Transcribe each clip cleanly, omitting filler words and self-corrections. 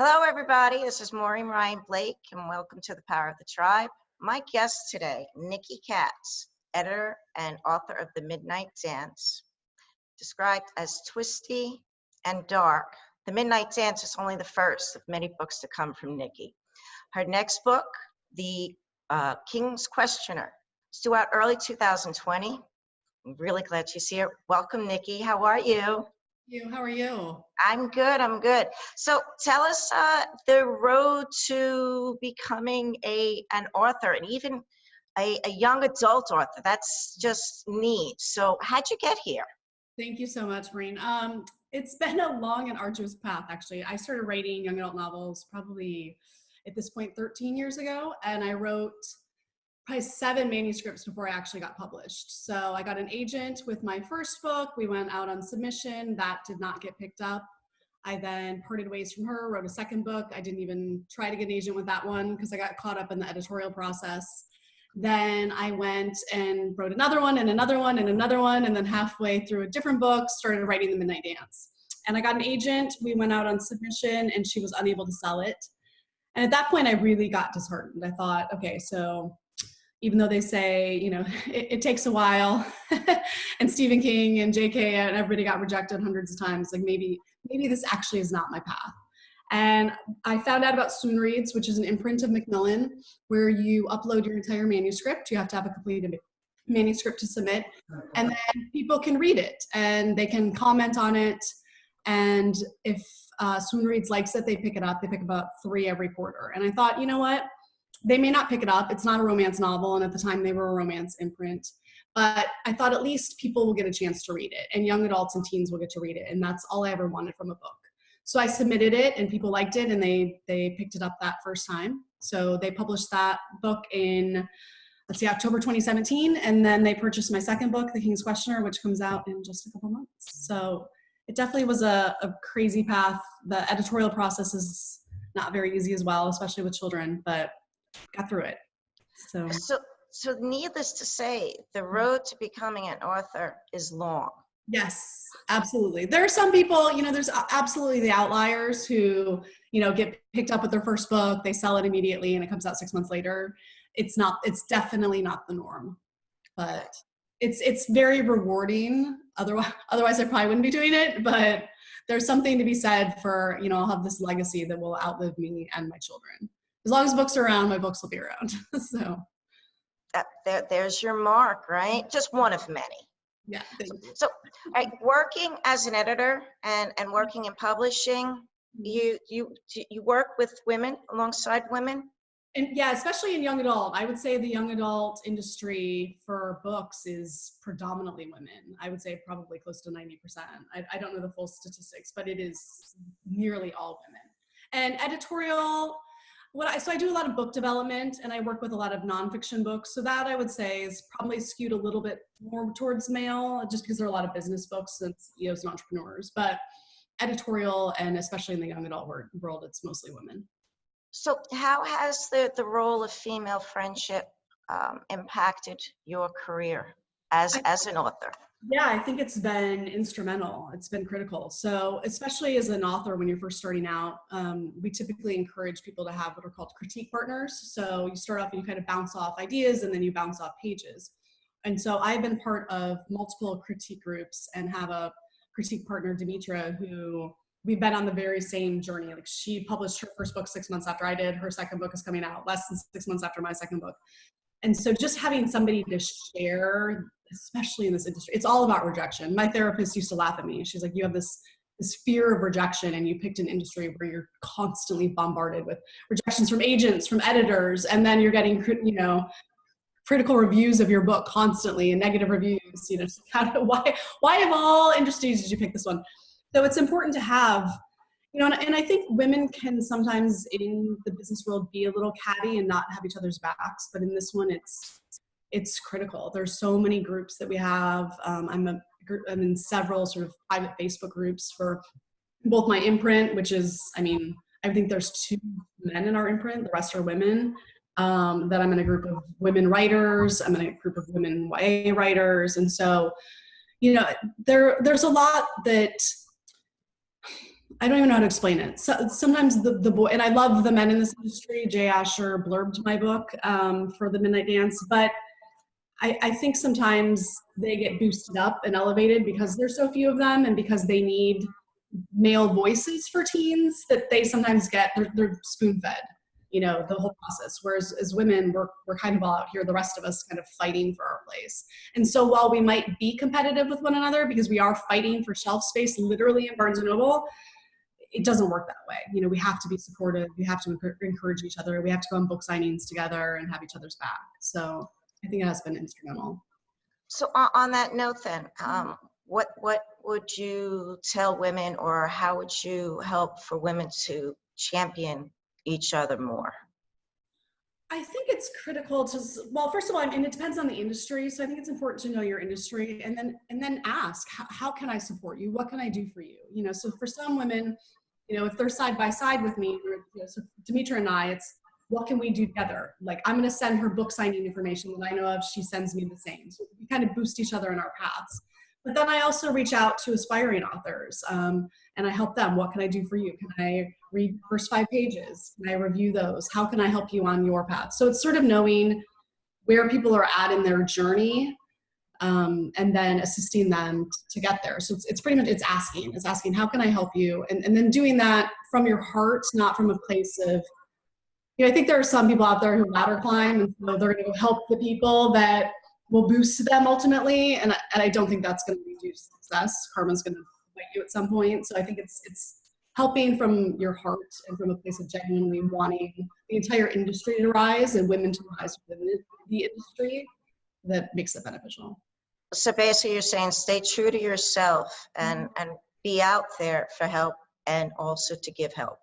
Hello, everybody. This is Maureen Ryan Blake, and welcome to the Power of the Tribe. My guest today, Nikki Katz, editor and author of The Midnight Dance, described as twisty and dark. The Midnight Dance is only the first of many books to come from Nikki. Her next book, The King's Questioner, is due out early 2020. I'm really glad she's here. Welcome, Nikki. How are you? How are you? I'm good. So tell us the road to becoming an author, and even a young adult author. That's just neat. So how'd you get here? Thank you so much, Maureen. It's been a long and arduous path, actually. I started writing young adult novels probably at this point 13 years ago, and I wrote probably 7 manuscripts before I actually got published. So I got an agent with my first book. We went out on submission. That did not get picked up. I then parted ways from her, wrote a second book. I didn't even try to get an agent with that one because I got caught up in the editorial process. Then I went and wrote another one and another one and another one. And then halfway through a different book, started writing The Midnight Dance. And I got an agent. We went out on submission and she was unable to sell it. And at that point, I really got disheartened. I thought, okay, so even though they say, it takes a while, and Stephen King and J.K. and everybody got rejected hundreds of times, like maybe this actually is not my path. And I found out about Swoon Reads, which is an imprint of Macmillan, where you upload your entire manuscript. You have to have a completed manuscript to submit, and then people can read it and they can comment on it. And if Swoon Reads likes it, they pick it up. They pick about 3 every quarter. And I thought, you know what? They may not pick it up. It's not a romance novel, and at the time they were a romance imprint. But I thought at least people will get a chance to read it, and young adults and teens will get to read it, and that's all I ever wanted from a book. So I submitted it, and people liked it, and they picked it up that first time. So they published that book in, October 2017, and then they purchased my second book, The King's Questioner, which comes out in just a couple months. So it definitely was a crazy path. The editorial process is not very easy as well, especially with children, but got through it. So needless to say, the road to becoming an author is long. Yes, absolutely. There are some people, there's absolutely the outliers who, get picked up with their first book, they sell it immediately and it comes out 6 months later. It's definitely not the norm, but it's very rewarding. Otherwise I probably wouldn't be doing it, but there's something to be said for, I'll have this legacy that will outlive me and my children. As long as books are around, my books will be around. So there's your mark, right? Just one of many. Yeah. So working as an editor and working in publishing, you work with women, alongside women? And yeah, especially in young adult. I would say the young adult industry for books is predominantly women. I would say probably close to 90%. I don't know the full statistics, but it is nearly all women. And editorial, so I do a lot of book development, and I work with a lot of nonfiction books. So that I would say is probably skewed a little bit more towards male, just because there are a lot of business books and CEOs and entrepreneurs. But editorial, and especially in the young adult world, it's mostly women. So how has the role of female friendship impacted your career as an author? Yeah, I think it's been instrumental. It's been critical. So especially as an author, when you're first starting out, we typically encourage people to have what are called critique partners. So you start off and you kind of bounce off ideas, and then you bounce off pages. And so I've been part of multiple critique groups and have a critique partner, Demetra, who we've been on the very same journey. Like, she published her first book 6 months after I did. Her second book is coming out less than 6 months after my second book. And so just having somebody to share, especially in this industry, it's all about rejection. My therapist used to laugh at me. She's like, you have this fear of rejection, and you picked an industry where you're constantly bombarded with rejections from agents, from editors, and then you're getting, critical reviews of your book constantly, and negative reviews. Why of all industries did you pick this one? So it's important to have, and I think women can sometimes in the business world be a little catty and not have each other's backs, but in this one, it's critical. There's so many groups that we have. I'm in several sort of private Facebook groups for both my imprint, which is, I think there's 2 men in our imprint, the rest are women. That I'm in a group of women writers. I'm in a group of women YA writers. And so, there's a lot that I don't even know how to explain it. So sometimes the boy, and I love the men in this industry. Jay Asher blurbed my book for the Midnight Dance, but I think sometimes they get boosted up and elevated because there's so few of them, and because they need male voices for teens that they sometimes get, they're spoon-fed, the whole process. Whereas as women, we're kind of all out here, the rest of us kind of fighting for our place. And so while we might be competitive with one another because we are fighting for shelf space literally in Barnes & Noble, it doesn't work that way. We have to be supportive. We have to encourage each other. We have to go on book signings together and have each other's back. So I think it has been instrumental. So on that note then, what would you tell women, or how would you help for women to champion each other more? I think it's critical to, well, first of all, and it depends on the industry. So I think it's important to know your industry, and then ask, how can I support you? What can I do for you? So for some women, if they're side by side with me, so Demetra and I, it's, what can we do together? Like, I'm going to send her book signing information that I know of. She sends me the same. So we kind of boost each other in our paths. But then I also reach out to aspiring authors, and I help them. What can I do for you? Can I read the first 5 pages? Can I review those? How can I help you on your path? So it's sort of knowing where people are at in their journey, and then assisting them to get there. So it's pretty much, it's asking, how can I help you? And then doing that from your heart, not from a place of, I think there are some people out there who ladder climb, and so they're going to help the people that will boost them ultimately. And I don't think that's going to lead you to success. Karma's going to bite you at some point. So I think it's helping from your heart and from a place of genuinely wanting the entire industry to rise and women to rise within the industry that makes it beneficial. So basically you're saying stay true to yourself and be out there for help, and also to give help.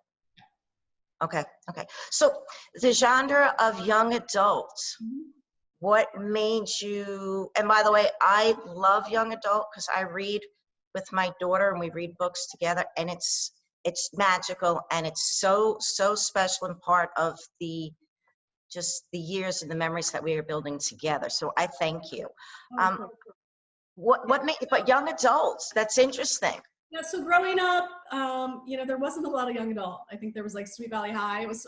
Okay. So the genre of young adults, what made you, and by the way, I love young adult because I read with my daughter and we read books together, and it's magical, and it's so special and part of just the years and the memories that we are building together. So I thank you. What made, but young adults, that's interesting. Yeah, so growing up, there wasn't a lot of young adult. I think there was like Sweet Valley High was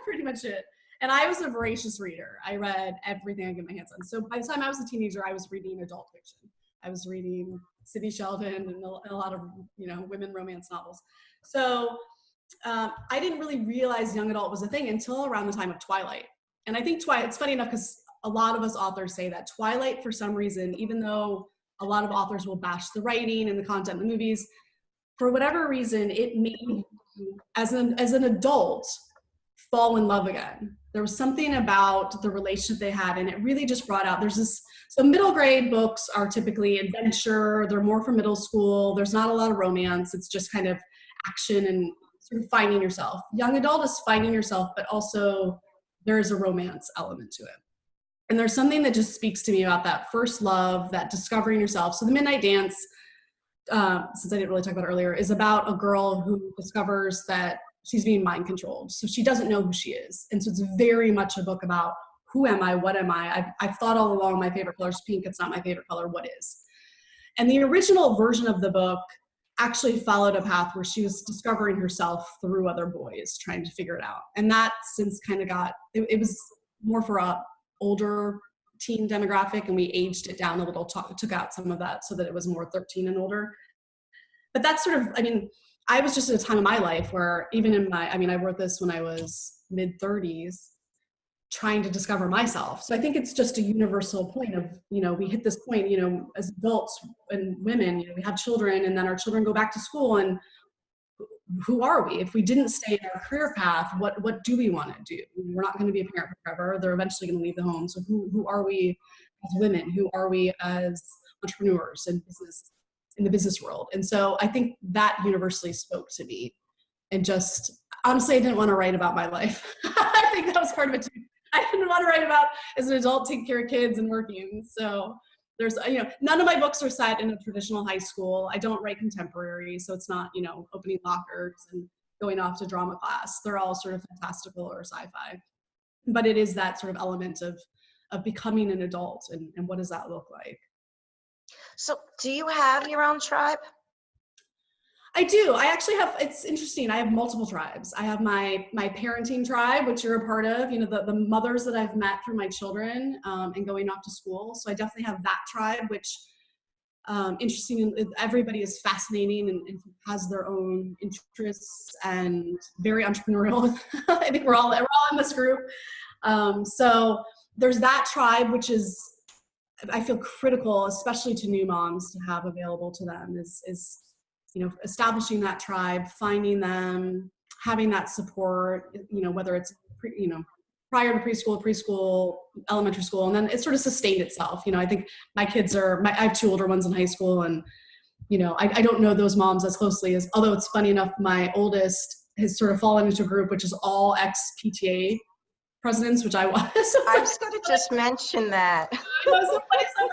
pretty much it. And I was a voracious reader. I read everything I could get my hands on. So by the time I was a teenager, I was reading adult fiction. I was reading Sidney Sheldon and a lot of, women romance novels. So I didn't really realize young adult was a thing until around the time of Twilight. And I think Twilight, it's funny enough because a lot of us authors say that Twilight, for some reason, even though a lot of authors will bash the writing and the content in the movies, for whatever reason, it made you, as an adult, fall in love again. There was something about the relationship they had, and it really just brought out, so middle grade books are typically adventure, they're more for middle school, there's not a lot of romance, it's just kind of action and sort of finding yourself. Young adult is finding yourself, but also there is a romance element to it. And there's something that just speaks to me about that first love, that discovering yourself. So the Midnight Dance, since I didn't really talk about it earlier, is about a girl who discovers that she's being mind controlled. So she doesn't know who she is. And so it's very much a book about who am I, what am I? I've thought all along my favorite color is pink. It's not my favorite color. What is? And the original version of the book actually followed a path where she was discovering herself through other boys, trying to figure it out. And that since kind of it was more for a older teen demographic, and we aged it down a little, took out some of that so that it was more 13 and older. But that's sort of, I was just at a time in my life where even I wrote this when I was mid-30s, trying to discover myself. So I think it's just a universal point of, we hit this point, as adults and women, we have children, and then our children go back to school, and who are we? If we didn't stay in our career path, what do we want to do? We're not going to be a parent forever. They're eventually going to leave the home. So who are we as women? Who are we as entrepreneurs in the business world? And so I think that universally spoke to me. And just, honestly, I didn't want to write about my life. I think that was part of it too. I didn't want to write about, as an adult, taking care of kids and working. So there's, none of my books are set in a traditional high school. I don't write contemporary, so it's not, opening lockers and going off to drama class. They're all sort of fantastical or sci-fi. But it is that sort of element of becoming an adult, and what does that look like? So do you have your own tribe? I do. I actually have, it's interesting. I have multiple tribes. I have my parenting tribe, which you're a part of, you know, the mothers that I've met through my children and going off to school. So I definitely have that tribe, which interesting. Everybody is fascinating and has their own interests and very entrepreneurial. I think we're all in this group. So there's that tribe, which is, I feel critical, especially to new moms, to have available to them is you know, establishing that tribe, finding them, having that support, you know, whether it's, you know, prior to preschool, elementary school, and then it sort of sustained itself. You know, I think my kids I have 2 older ones in high school, and, you know, I don't know those moms as closely as, although it's funny enough, my oldest has sort of fallen into a group, which is all ex-PTA presidents, which I was. I was going to just mention that. So funny, so like,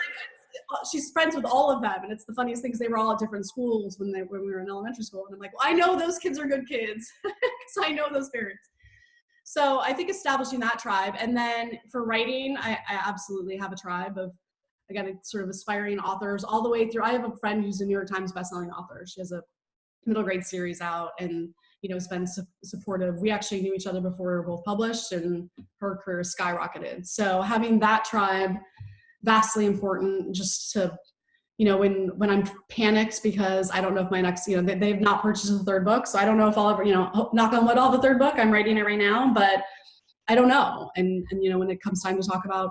she's friends with all of them, and it's the funniest thing, because they were all at different schools when we were in elementary school, and I'm like, well, I know those kids are good kids because I know those parents. So I think establishing that tribe, and then for writing, I absolutely have a tribe of, again, sort of aspiring authors all the way through. I have a friend who's a New York Times bestselling author. She has a middle grade series out, and, you know, has been supportive. We actually knew each other before we were both published, and her career skyrocketed. So having that tribe, vastly important, just to, you know, when I'm panicked because I don't know if my next, you know, they've not purchased the 3rd book, so I don't know if I'll ever, you know, knock on wood, all the 3rd book. I'm writing it right now, but I don't know. And you know, when it comes time to talk about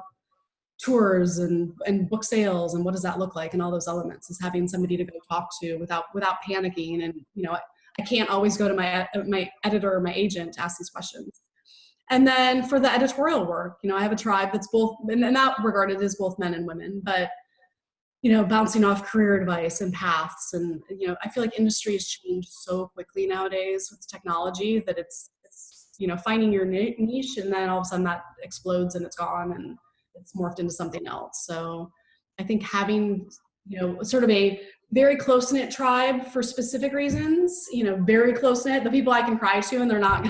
tours and book sales and what does that look like and all those elements, is having somebody to go talk to without panicking. And, you know, I can't always go to my editor or my agent to ask these questions. And then for the editorial work, you know, I have a tribe that's both, in that regard, it is both men and women, but, you know, bouncing off career advice and paths. And, you know, I feel like industry has changed so quickly nowadays with technology that it's, you know, finding your niche, and then all of a sudden that explodes and it's gone and it's morphed into something else. So I think having, you know, sort of a very close-knit tribe for specific reasons, you know, very close-knit, the people I can cry to and they're not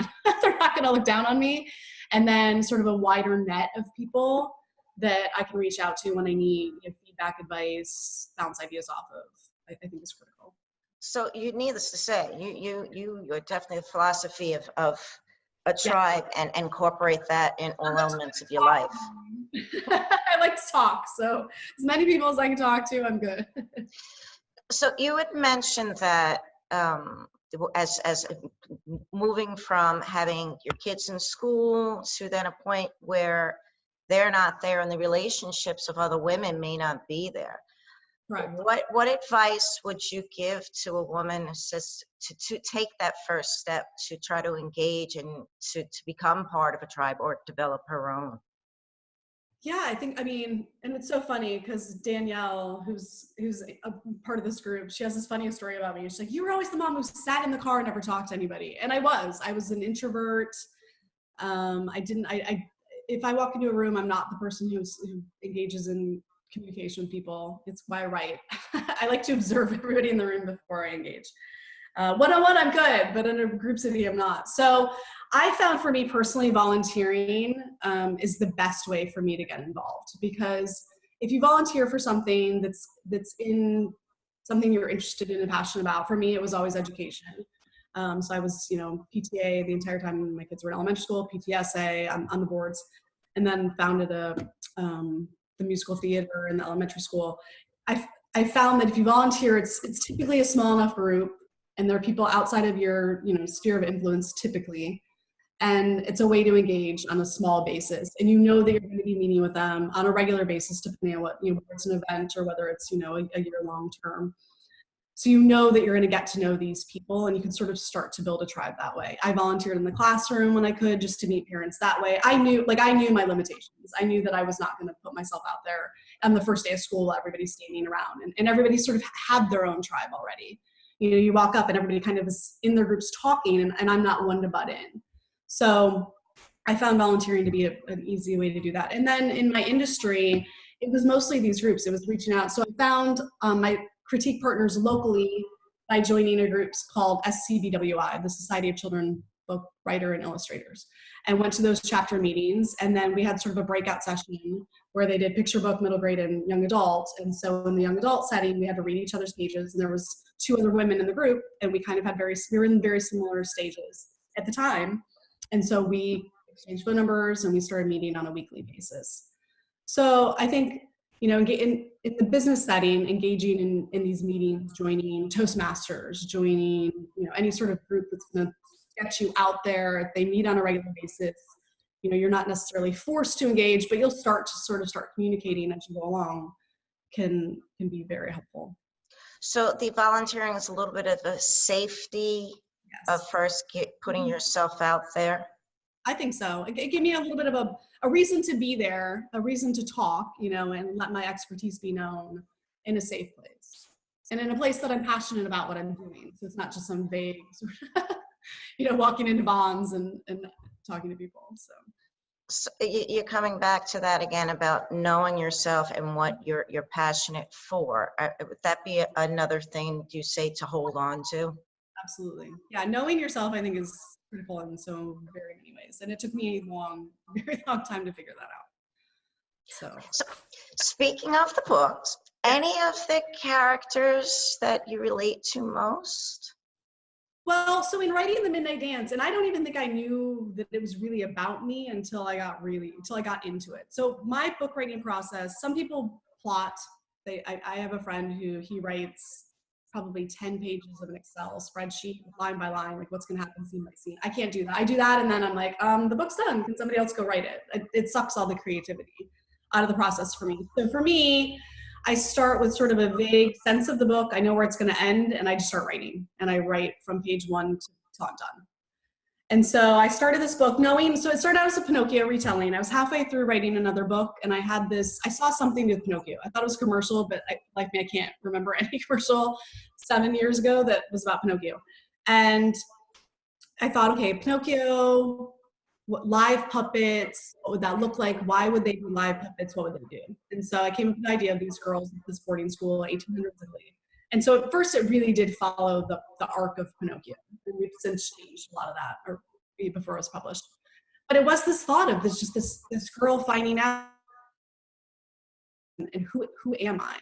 gonna look down on me. And then sort of a wider net of people that I can reach out to when I need, you know, feedback, advice, bounce ideas off of, I think is critical. So you, needless to say, you're definitely the philosophy of a tribe, and incorporate that in all elements of your life. I like to talk, so as many people as I can talk to, I'm good. So you had mentioned that as moving from having your kids in school to then a point where they're not there and the relationships of other women may not be there. Right. What advice would you give to a woman who says to take that first step to try to engage and to become part of a tribe or develop her own? Yeah, I think, I mean, and it's so funny because Danielle, who's a part of this group, she has this funny story about me. She's like, you were always the mom who sat in the car and never talked to anybody. And I was an introvert. If I walk into a room, I'm not the person who engages in communication with people. It's why I write. I like to observe everybody in the room before I engage. One-on-one, I'm good, but in a group setting, I'm not. So I found, for me personally, volunteering is the best way for me to get involved, because if you volunteer for something that's in something you're interested in and passionate about, for me, it was always education. So I was, you know, PTA the entire time my kids were in elementary school, PTSA on the boards, and then founded the musical theater in the elementary school. I found that if you volunteer, it's typically a small enough group, and there are people outside of your, you know, sphere of influence typically, and it's a way to engage on a small basis, and you know that you're going to be meeting with them on a regular basis, depending on what, you know, whether it's an event or whether it's, you know, a year-long term. So you know that you're going to get to know these people, and you can sort of start to build a tribe that way. I volunteered in the classroom when I could, just to meet parents that way. I knew my limitations. I knew that I was not going to put myself out there on the first day of school, everybody's standing around, and everybody sort of had their own tribe already. You know, you walk up and everybody kind of is in their groups talking, and I'm not one to butt in. So I found volunteering to be an easy way to do that. And then in my industry, it was mostly these groups. It was reaching out. So I found my critique partners locally by joining a group called SCBWI, the Society of Children Book Writer and Illustrators, and went to those chapter meetings. And then we had sort of a breakout session where they did picture book, middle grade, and young adult. And so in the young adult setting, we had to read each other's pages, and there was 2 other women in the group, and we kind of had we were in very similar stages at the time. And so we exchanged phone numbers, and we started meeting on a weekly basis. So I think, in the business setting, engaging in these meetings, joining Toastmasters, joining, any sort of group that's going to get you out there. They meet on a regular basis. You're not necessarily forced to engage, but you'll start communicating as you go along. Can be very helpful. So the volunteering is a little bit of a safety of Yes. first putting yourself out there. I think so. It gave me a little bit of a reason to be there, a reason to talk, and let my expertise be known in a safe place and in a place that I'm passionate about what I'm doing. So it's not just some vague sort of, walking into bonds and talking to people. So you're coming back to that again about knowing yourself and what you're passionate for. Would that be another thing you say to hold on to? Absolutely. Yeah. Knowing yourself, I think, is critical in so very many ways. And it took me a very long time to figure that out. So speaking of the books, any of the characters that you relate to most? Well, so in writing The Midnight Dance, and I don't even think I knew that it was really about me until I got into it. So my book writing process, some people plot. I have a friend who he writes probably 10 pages of an Excel spreadsheet, line by line, like what's going to happen scene by scene. I can't do that. I do that, and then I'm like, the book's done. Can somebody else go write it? It sucks all the creativity out of the process for me. So for me, I start with sort of a vague sense of the book. I know where it's going to end, and I just start writing. And I write from page 1 till I'm done. And so I started this book so it started out as a Pinocchio retelling. I was halfway through writing another book, and I saw something with Pinocchio. I thought it was a commercial, but like me, I can't remember any commercial 7 years ago that was about Pinocchio. And I thought, okay, Pinocchio, live puppets, what would that look like? Why would they be live puppets? What would they do? And so I came up with the idea of these girls at this boarding school, 1800s Italy. And so at first it really did follow the arc of Pinocchio. And we've since changed a lot of that, or before it was published. But it was this thought of this girl finding out, and who am I?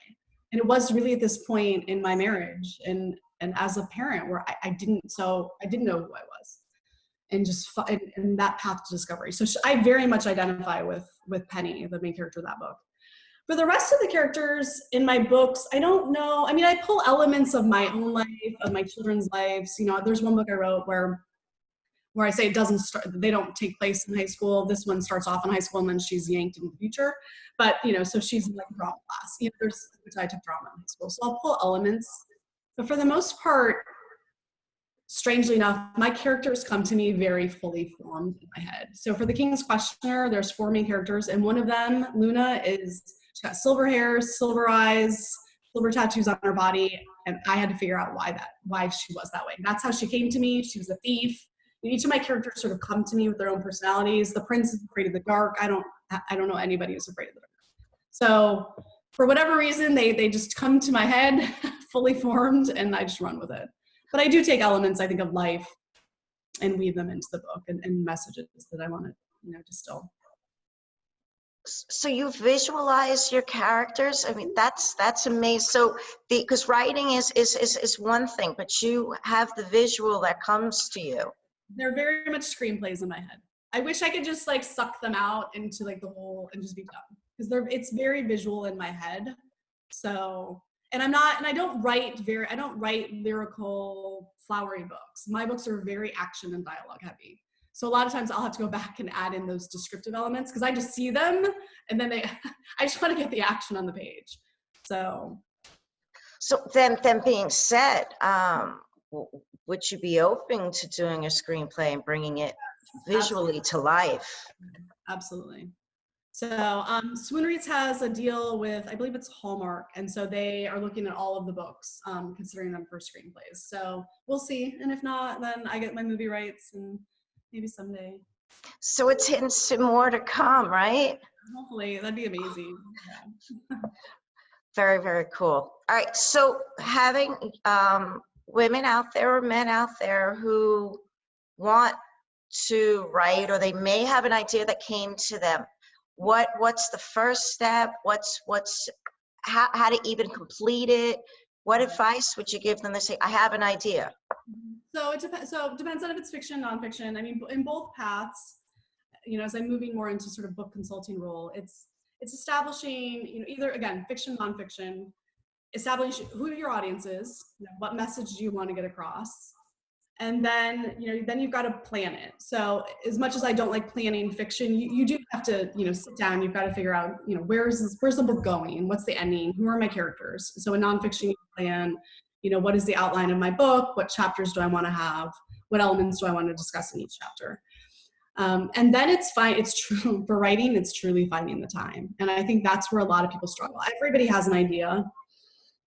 And it was really at this point in my marriage and as a parent where I didn't know who I was. And just in that path to discovery. So I very much identify with Penny, the main character of that book. For the rest of the characters in my books, I don't know. I mean, I pull elements of my own life, of my children's lives. There's one book I wrote where I say they don't take place in high school. This one starts off in high school and then she's yanked into the future. But, so she's in like a drama class. Which I took drama in high school. So I'll pull elements. But for the most part, strangely enough, my characters come to me very fully formed in my head. So for the King's Questioner, there's 4 main characters, and one of them, Luna, she's got silver hair, silver eyes, silver tattoos on her body, and I had to figure out why she was that way. That's how she came to me. She was a thief. Each of my characters sort of come to me with their own personalities. The prince is afraid of the dark. I don't know anybody who's afraid of the dark. So for whatever reason, they just come to my head fully formed, and I just run with it. But I do take elements, I think, of life and weave them into the book and messages that I want to, distill. So you visualize your characters. I mean, that's amazing. So because writing is one thing, but you have the visual that comes to you. They're very much screenplays in my head. I wish I could just like suck them out into like the whole and just be done, because it's very visual in my head. So. And I don't write lyrical, flowery books. My books are very action and dialogue heavy. So a lot of times I'll have to go back and add in those descriptive elements because I just see them and then I just want to get the action on the page. So then being said, would you be open to doing a screenplay and bringing it visually to life? Absolutely. So Swoon Reads has a deal with, I believe it's Hallmark, and so they are looking at all of the books, considering them for screenplays. So we'll see, and if not, then I get my movie rights, and maybe someday. So it's hints to more to come, right? Hopefully, that'd be amazing. Yeah. Very, very cool. All right, so having women out there or men out there who want to write, or they may have an idea that came to them, what's the first step? How to even complete it? What advice would you give them to say, I have an idea? So it depends. So it depends on if it's fiction, nonfiction. I mean, in both paths, you know, as I'm moving more into sort of book consulting role, it's establishing, you know, either again, fiction, nonfiction, establish who your audience is, you know, what message do you want to get across, and then, you know, then you've got to plan it. So as much as I don't like planning fiction, you do have to, you know, sit down. You've got to figure out, you know, where's the book going? What's the ending? Who are my characters? So in nonfiction, you plan, you know, what is the outline of my book? What chapters do I want to have? What elements do I want to discuss in each chapter? And then it's fine. It's true for writing. It's truly finding the time. And I think that's where a lot of people struggle. Everybody has an idea.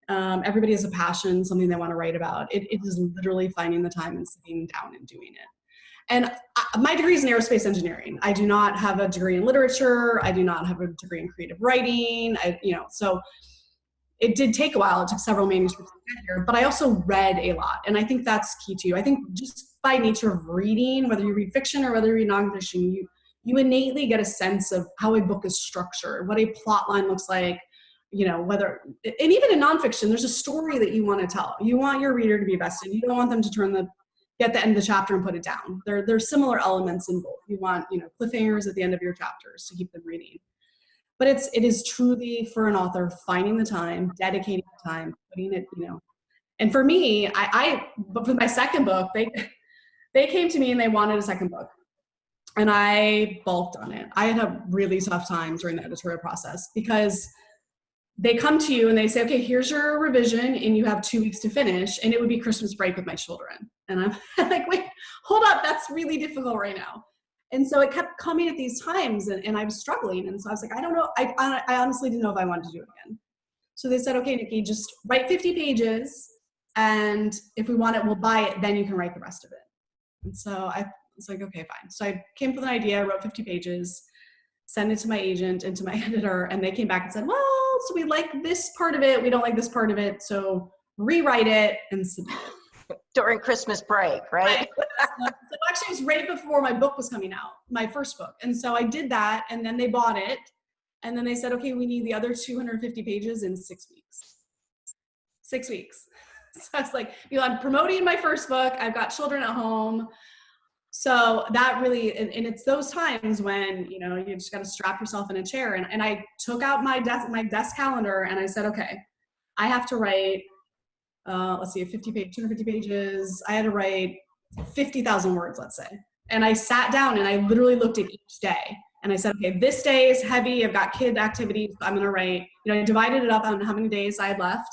Everybody has a passion, something they want to write about. It is literally finding the time and sitting down and doing it. And my degree is in aerospace engineering. I do not have a degree in literature. I do not have a degree in creative writing. You know, so it did take a while. It took several manuscripts to get here, but I also read a lot. And I think that's key too. I think just by nature of reading, whether you read fiction or whether you read nonfiction, you innately get a sense of how a book is structured, what a plot line looks like, you know, whether, and even in nonfiction, there's a story that you want to tell. You want your reader to be invested. You don't want them to get the end of the chapter and put it down. There's similar elements in both. You want, you know, cliffhangers at the end of your chapters to keep them reading. But it is truly for an author finding the time, dedicating the time, putting it, you know. And for me, but for my second book, they came to me and they wanted a second book. And I balked on it. I had a really tough time during the editorial process because they come to you and they say, okay, here's your revision and you have 2 weeks to finish. And it would be Christmas break with my children. And I'm like, wait, hold up. That's really difficult right now. And so it kept coming at these times and I was struggling. And so I was like, I don't know. I honestly didn't know if I wanted to do it again. So they said, okay, Nikki, just write 50 pages. And if we want it, we'll buy it. Then you can write the rest of it. And so I was like, okay, fine. So I came up with an idea, wrote 50 pages, sent it to my agent and to my editor. And they came back and said, well, so we like this part of it. We don't like this part of it. So rewrite it and submit it. During Christmas break, right? So actually it was right before my book was coming out, my first book. And so I did that and then they bought it. And then they said, okay, we need the other 250 pages in 6 weeks. 6 weeks. So I was like, you know, I'm promoting my first book. I've got children at home. So that really, and it's those times when, you know, you just got to strap yourself in a chair. And I took out my desk calendar and I said, okay, I have to write, let's see, 250 pages. I had to write 50,000 words, let's say. And I sat down and I literally looked at each day and I said, okay, this day is heavy. I've got kid activities. I'm going to write, you know, I divided it up on how many days I had left.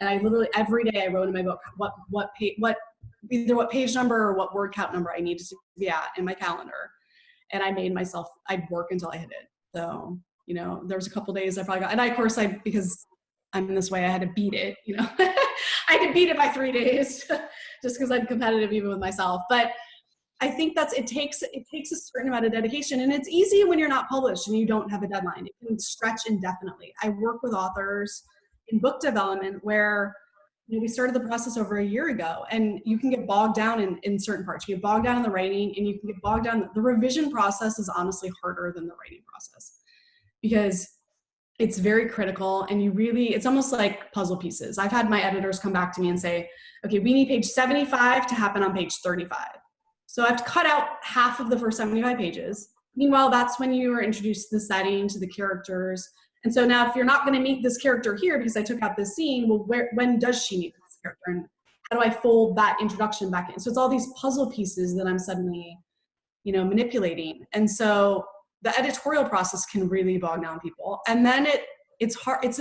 And I literally, every day I wrote in my book, either what page number or what word count number I needed to be at in my calendar. And I made myself, I'd work until I hit it. So, you know, there was a couple days I probably got, and of course because I'm in this way, I had to beat it, you know, I had to beat it by 3 days just because I'm competitive even with myself. But I think it takes a certain amount of dedication, and it's easy when you're not published and you don't have a deadline. It can stretch indefinitely. I work with authors in book development where, you know, we started the process over a year ago, and you can get bogged down in certain parts. You get bogged down in the writing, and you can get bogged down. The revision process is honestly harder than the writing process because it's very critical, and it's almost like puzzle pieces. I've had my editors come back to me and say, okay, we need page 75 to happen on page 35. So I have to cut out half of the first 75 pages. Meanwhile, that's when you are introduced to the setting, to the characters. And so now if you're not going to meet this character here because I took out this scene, well, when does she meet this character? And how do I fold that introduction back in? So it's all these puzzle pieces that I'm suddenly, you know, manipulating. And so the editorial process can really bog down people. And then it's hard. It's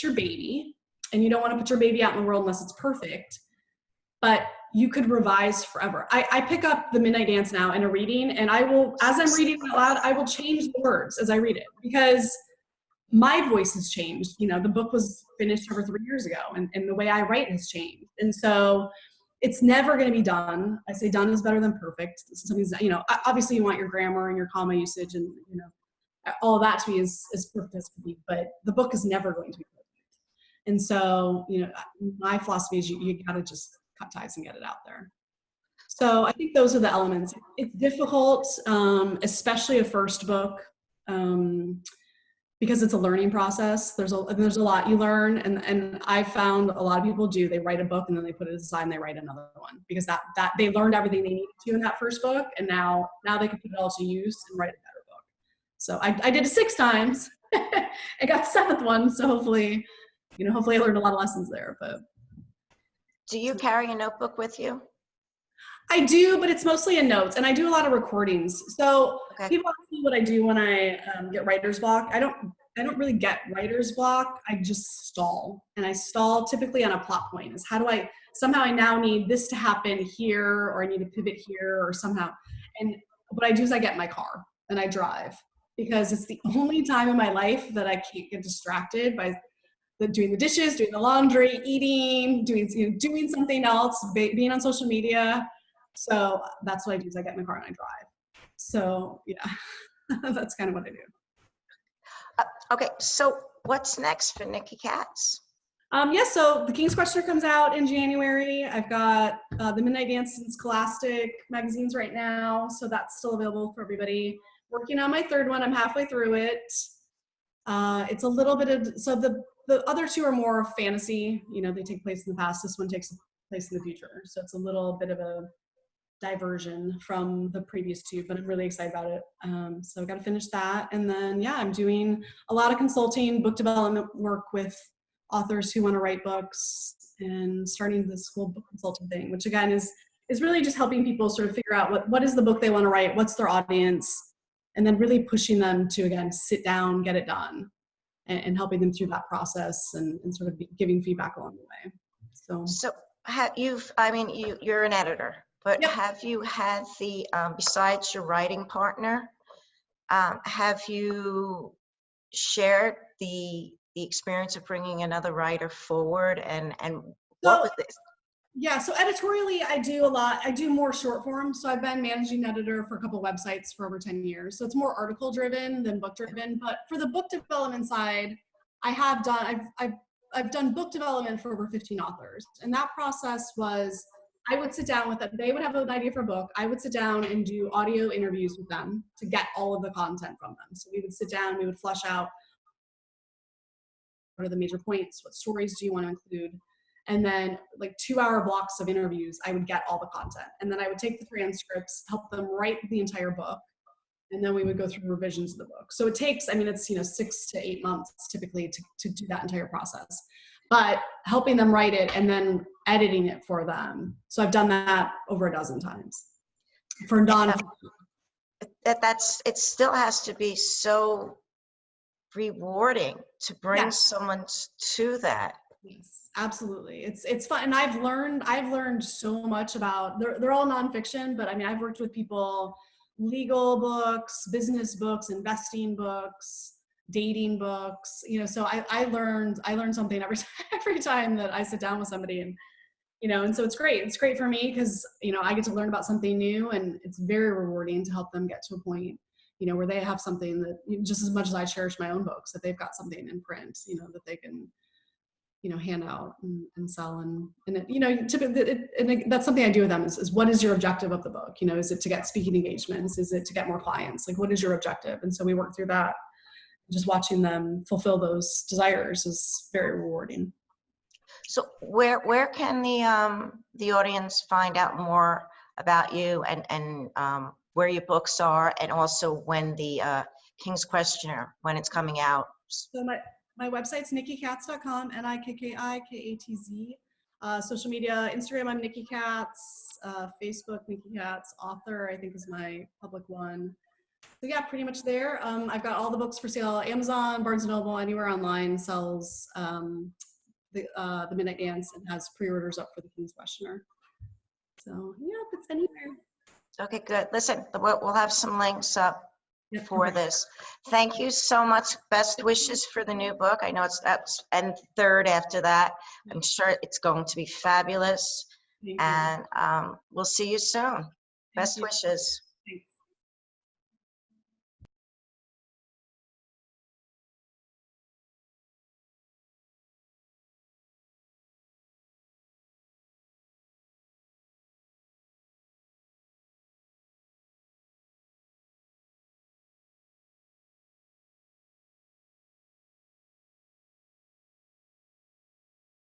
your baby, and you don't want to put your baby out in the world unless it's perfect. But you could revise forever. I pick up The Midnight Dance now in a reading, and I will, as I'm reading it out loud, I will change the words as I read it because my voice has changed. You know, the book was finished over 3 years ago, and the way I write has changed. And so it's never going to be done. I say done is better than perfect. Something's, you know, obviously you want your grammar and your comma usage and, you know, all of that to be as perfect as could be, but the book is never going to be perfect. And so, you know, my philosophy is you got to just cut ties and get it out there. So I think those are the elements. It's difficult, especially a first book. because it's a learning process. There's a lot you learn, and I found a lot of people do. They write a book and then they put it aside and they write another one because that they learned everything they needed to in that first book, and now they can put it all to use and write a better book. So I did it 6 times. I got the 7th one, so hopefully I learned a lot of lessons there. But do you carry a notebook with you? I do, but it's mostly in notes, and I do a lot of recordings. So Okay. people ask me what I do when I get writer's block. I don't really get writer's block. I just stall, and I stall typically on a plot point. Is how do I somehow I now need this to happen here, or I need to pivot here, or somehow. And what I do is I get in my car and I drive, because it's the only time in my life that I can't get distracted by doing the dishes, doing the laundry, eating, doing something else, being on social media. So that's what I do is I get in the car and I drive. So yeah, that's kind of what I do. Okay, so what's next for Nikki Katz? So The King's Questioner comes out in January. I've got The Midnight Dance and Scholastic magazines right now, so that's still available for everybody. Working on my 3rd one. I'm halfway through it. It's a little bit of, so the other 2 are more fantasy. They take place in the past. This one takes place in the future. So it's a little bit of a diversion from the previous 2, but I'm really excited about it. So I've got to finish that. And then, I'm doing a lot of consulting, book development work with authors who want to write books, and starting this whole book consulting thing, which again is really just helping people sort of figure out what is the book they want to write, what's their audience, and then really pushing them to, again, sit down, get it done, and helping them through that process, and sort of giving feedback along the way. So you're an editor, but Yep. have you had besides your writing partner, have you shared the experience of bringing another writer forward, and what was this? Yeah, so editorially, I do a lot. I do more short form. So I've been managing editor for a couple websites for over 10 years. So it's more article driven than book driven. But for the book development side, I've done book development for over 15 authors. And that process was, I would sit down with them. They would have an idea for a book. I would sit down and do audio interviews with them to get all of the content from them. So we would sit down, we would flesh out what are the major points, what stories do you want to include? And then 2-hour blocks of interviews, I would get all the content. And then I would take the transcripts, help them write the entire book. And then we would go through revisions of the book. So it takes, it's 6 to 8 months typically to do that entire process. But helping them write it and then editing it for them. So I've done that over a dozen times. For Dawn. It still has to be so rewarding to bring someone to that. Yes. Absolutely. It's fun. And I've learned so much about, they're all nonfiction, but I've worked with people, legal books, business books, investing books, dating books, so I learned something every time that I sit down with somebody, and so it's great. It's great for me because, I get to learn about something new, and it's very rewarding to help them get to a point, where they have something that, just as much as I cherish my own books, that they've got something in print, that they can hand out and sell, and typically, that's something I do with them is what is your objective of the book? Is it to get speaking engagements? Is it to get more clients? What is your objective? And so we work through that. Just watching them fulfill those desires is very rewarding. So where can the audience find out more about you, and where your books are, and also when the King's Questioner, when it's coming out? So my website's nikkikatz.com, NIKKIKATZ. Social media, Instagram, I'm Nikki Katz. Facebook, Nikki Katz. Author, I think, is my public one. So yeah, pretty much there. I've got all the books for sale. Amazon, Barnes & Noble, anywhere online sells the Midnight Dance and has pre-orders up for the King's Questioner. So yeah, if it's anywhere. Okay, good. Listen, we'll have some links up for this. Thank you so much. Best wishes for the new book. I know that's and 3rd after that. I'm sure it's going to be fabulous. And we'll see you soon. Best wishes.